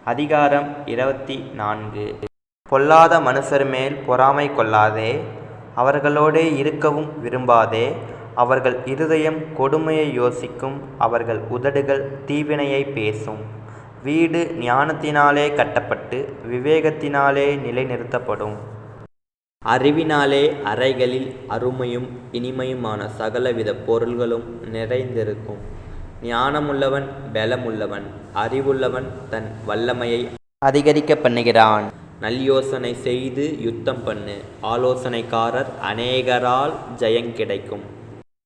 அதிகாரம் 24. பொல்லாத மனுஷர் மேல் பொறாமை கொள்ளாதே, அவர்களோடே இருக்கவும் விரும்பாதே. அவர்கள் இருதயம் கொடுமையை யோசிக்கும், அவர்கள் உதடுகள் தீவினையை பேசும். வீடு ஞானத்தினாலே கட்டப்பட்டு விவேகத்தினாலே நிலைநிறுத்தப்படும். அறிவினாலே அறைகளில் அருமையும் இனிமையுமான சகலவித பொருள்களும் நிறைந்திருக்கும். ஞானமுள்ளவன் பலமுள்ளவன், அறிவுள்ளவன் தன் வல்லமையை அதிகரிக்க பண்ணுகிறான். நல்யோசனை செய்து யுத்தம் பண்ணு, ஆலோசனைக்காரர் அநேகரால் ஜெயங்கிடைக்கும்.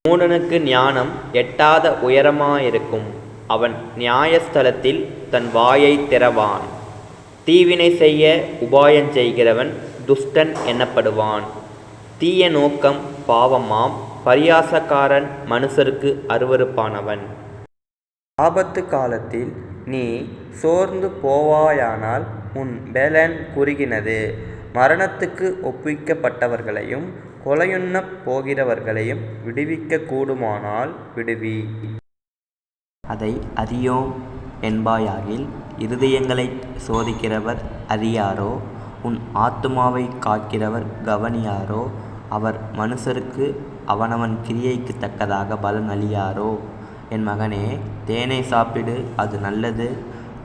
மூடனுக்கு ஞானம் எட்டாத உயரமாயிருக்கும், அவன் நியாயஸ்தலத்தில் தன் வாயை திறவான். தீவினை செய்ய உபாயஞ்செய்கிறவன் துஷ்டன் எனப்படுவான். தீய நோக்கம் பாவமாம், பரியாசக்காரன் மனுஷருக்கு அருவருப்பானவன். ஆபத்து காலத்தில் நீ சோர்ந்து போவாயானால் உன் பெலன் குறுகினது. மரணத்துக்கு ஒப்புவிக்கப்பட்டவர்களையும் கொலையுண்ணப் போகிறவர்களையும் விடுவிக்க கூடுமானால் விடுவி. அதை அறியோம் என்பாயாகில், இருதயங்களை சோதிக்கிறவர் அறியாரோ? உன் ஆத்துமாவை காக்கிறவர் கவனியாரோ? அவர் மனுஷருக்கு அவனவன் கிரியைக்கு தக்கதாக பலன் அளியாரோ? என் மகனே, தேனை சாப்பிடு, அது நல்லது,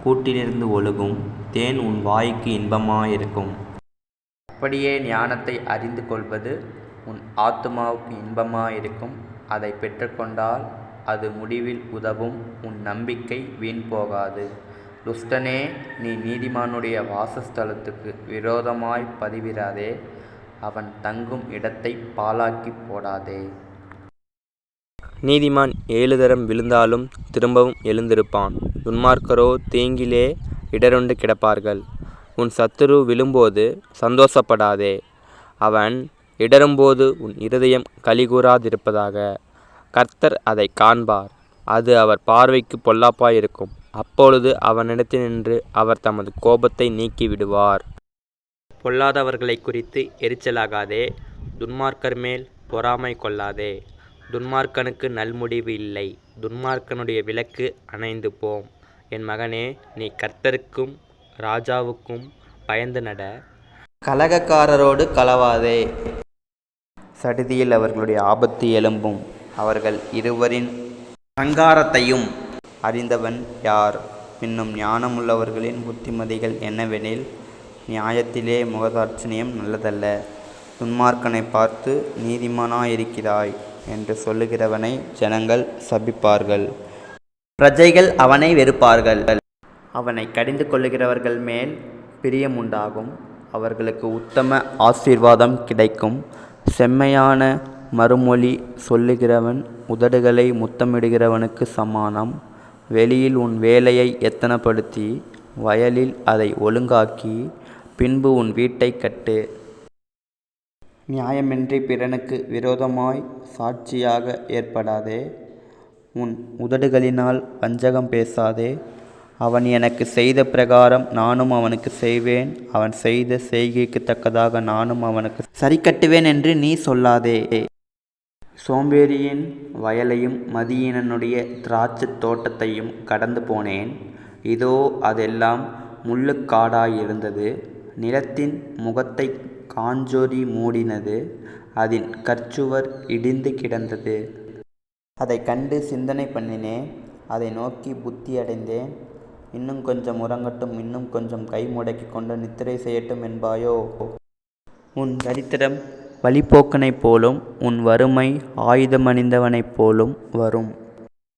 கூட்டிலிருந்து ஒழுகும் தேன் உன் வாய்க்கு இன்பமாயிருக்கும். அப்படியே ஞானத்தை அறிந்து கொள்வது உன் ஆத்துமாவுக்கு இன்பமாயிருக்கும். அதை பெற்றுக்கொண்டால் அது முடிவில் உதவும். உன் நம்பிக்கை வீண் போகாது. துஷ்டனே, நீ நீதிமானுடைய வாசஸ்தலத்துக்கு விரோதமாய் பதிவிராதே, அவன் தங்கும் இடத்தை பாழாக்கி போடாதே. நீதிமான் 7 தரம் விழுந்தாலும் திரும்பவும் எழுந்திருப்பான், துன்மார்க்கரோ தீங்கிலே இடருண்டு கிடப்பார்கள். உன் சத்துரு விழும்போது சந்தோஷப்படாதே, அவன் இடரும்போது உன் இருதயம் களிகூராதிருப்பதாக. கர்த்தர் அதை காண்பார், அது அவர் பார்வைக்கு பொல்லாப்பாயிருக்கும். அப்பொழுது அவனிடத்தினின்று அவர் தமது கோபத்தை நீக்கிவிடுவார். பொல்லாதவர்களை குறித்து எரிச்சலாகாதே, துன்மார்க்கர் மேல் பொறாமை கொள்ளாதே. துன்மார்க்கனுக்கு நல்முடிவு இல்லை, துன்மார்க்கனுடைய விளக்கு அணைந்து போம். என் மகனே, நீ கர்த்தருக்கும் ராஜாவுக்கும் பயந்து நட. கலகக்காரரோடு கலவாதே, சடிதியில் அவர்களுடைய ஆபத்து எழும்பும். அவர்கள் இருவரின் சங்காரத்தையும் அறிந்தவன் யார்? இன்னும் ஞானமுள்ளவர்களின் புத்திமதிகள் என்னவெனில், நியாயத்திலே முகதாட்சணியம் நல்லதல்ல. துன்மார்க்கனை பார்த்து நீதிமானாயிருக்கிறாய் என்று சொல்லுகிறவனை ஜனங்கள் சபிப்பார்கள், பிரஜைகள் அவனை வெறுப்பார்கள். அவனை கடிந்து கொள்ளுகிறவர்கள் மேல் பிரியமுண்டாகும், அவர்களுக்கு உத்தம ஆசீர்வாதம் கிடைக்கும். செம்மையான மறுமொழி சொல்லுகிறவன் உதடுகளை முத்தமிடுகிறவனுக்கு சமானம். வெளியில் உன் வேலையை எத்தனப்படுத்தி வயலில் அதை ஒழுங்காக்கி பின்பு உன் வீட்டை கட்டு. நியாயமின்றி பிறனுக்கு விரோதமாய் சாட்சியாக ஏற்படாதே, உன் உதடுகளினால் வஞ்சகம் பேசாதே. அவன் எனக்கு செய்த பிரகாரம் நானும் அவனுக்கு செய்வேன், அவன் செய்த செய்கைக்கு தக்கதாக நானும் அவனுக்கு சரி கட்டுவேன் என்று நீ சொல்லாதே. சோம்பேறியின் வயலையும் மதியீனனுடைய திராட்சைத் தோட்டத்தையும் கடந்து போனேன். இதோ அதெல்லாம் முள்ளுக்காடாயிருந்தது, நிலத்தின் முகத்தை காஞ்சொறி மூடினது, அதன் கற்சுவர் இடிந்து கிடந்தது. அதை கண்டு சிந்தனை பண்ணினேன், அதை நோக்கி புத்தி அடைந்தேன். இன்னும் கொஞ்சம் உறங்கட்டும், இன்னும் கொஞ்சம் கை முடக்கி கொண்டு நித்திரை செய்யட்டும் என்பாயோ? உன் தரித்திரம் வழிபோக்கனைப் போலும், உன் வறுமை ஆயுதமணிந்தவனைப் போலும் வரும்.